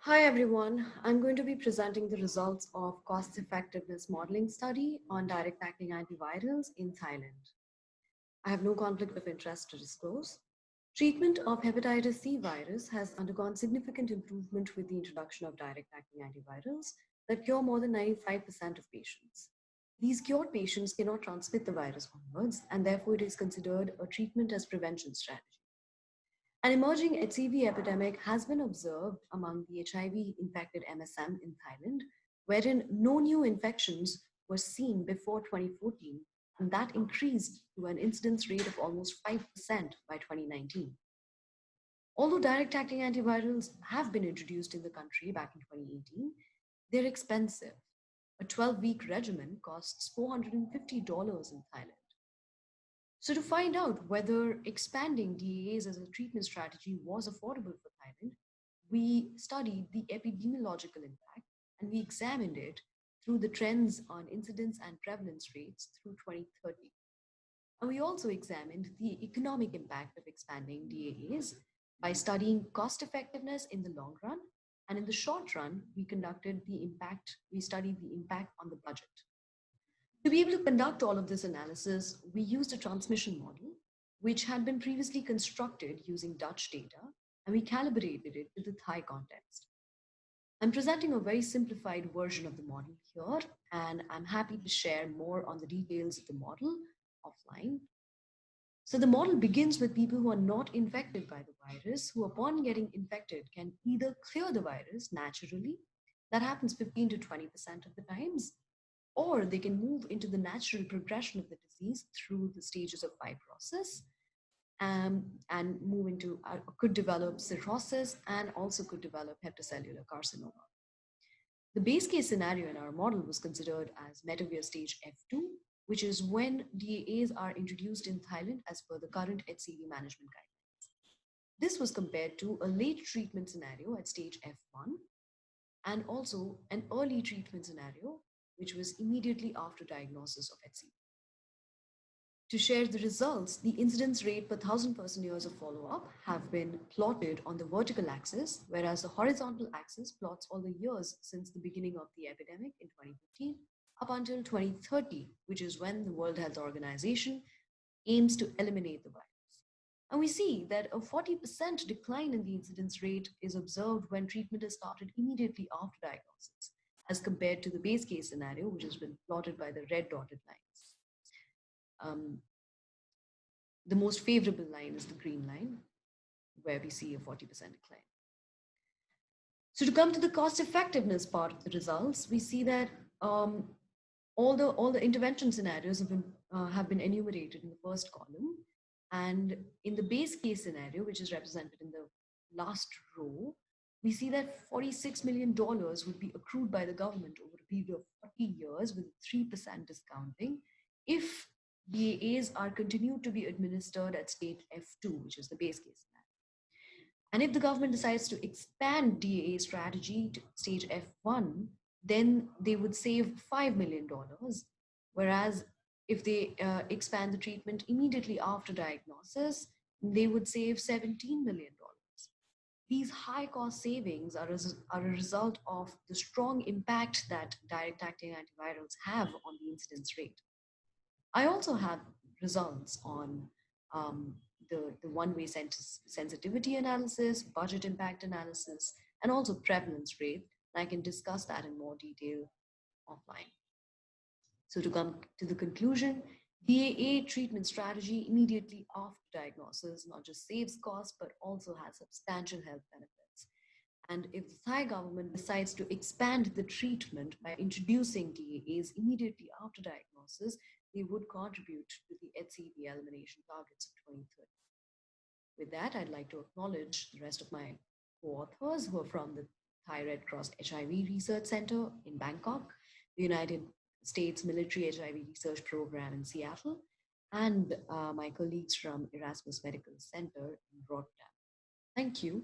Hi everyone, I'm going to be presenting the results of cost effectiveness modeling study on direct acting antivirals in Thailand. I have no conflict of interest to disclose. Treatment of hepatitis C virus has undergone significant improvement with the introduction of direct acting antivirals that cure more than 95% of patients. These cured patients cannot transmit the virus onwards, and therefore it is considered a treatment as prevention strategy. An emerging HCV epidemic has been observed among the HIV-infected MSM in Thailand, wherein no new infections were seen before 2014, and that increased to an incidence rate of almost 5% by 2019. Although direct-acting antivirals have been introduced in the country back in 2018, they're expensive. A 12-week regimen costs $450 in Thailand. So to find out whether expanding DAAs as a treatment strategy was affordable for Thailand, we studied the epidemiological impact and we examined it through the trends on incidence and prevalence rates through 2030. And we also examined the economic impact of expanding DAAs by studying cost effectiveness in the long run. And in the short run, we studied the impact on the budget. To be able to conduct all of this analysis, we used a transmission model, which had been previously constructed using Dutch data, and we calibrated it to the Thai context. I'm presenting a very simplified version of the model here, and I'm happy to share more on the details of the model offline. So the model begins with people who are not infected by the virus, who upon getting infected can either clear the virus naturally, that happens 15 to 20% of the times, or they can move into the natural progression of the disease through the stages of fibrosis and move into, could develop cirrhosis and also could develop hepatocellular carcinoma. The base case scenario in our model was considered as Metavir stage F2, which is when DAAs are introduced in Thailand as per the current HCV management guidelines. This was compared to a late treatment scenario at stage F1 and also an early treatment scenario which was immediately after diagnosis of HCV. To share the results, the incidence rate per 1,000 person-years of follow-up have been plotted on the vertical axis, whereas the horizontal axis plots all the years since the beginning of the epidemic in 2015 up until 2030, which is when the World Health Organization aims to eliminate the virus. And we see that a 40% decline in the incidence rate is observed when treatment is started immediately after diagnosis, as compared to the base case scenario, which has been plotted by the red dotted lines. The most favorable line is the green line, where we see a 40% decline. So to come to the cost effectiveness part of the results, we see that all the intervention scenarios have been enumerated in the first column. And in the base case scenario, which is represented in the last row, we see that $46 million would be accrued by the government over a period of 40 years with 3% discounting if DAAs are continued to be administered at stage F2, which is the base case scenario. And if the government decides to expand DAA strategy to stage F1, then they would save $5 million, whereas if they expand the treatment immediately after diagnosis, they would save $17 million. These high cost savings are a result of the strong impact that direct acting antivirals have on the incidence rate. I also have results on the one-way sensitivity analysis, budget impact analysis, and also prevalence rate. And I can discuss that in more detail offline. So to come to the conclusion, DAA treatment strategy immediately after diagnosis not just saves costs, but also has substantial health benefits. And if the Thai government decides to expand the treatment by introducing DAAs immediately after diagnosis, they would contribute to the HCV elimination targets of 2030. With that, I'd like to acknowledge the rest of my co-authors who are from the Thai Red Cross HIV Research Center in Bangkok, the United States Military HIV Research Program in Seattle, and my colleagues from Erasmus Medical Center in Rotterdam. Thank you.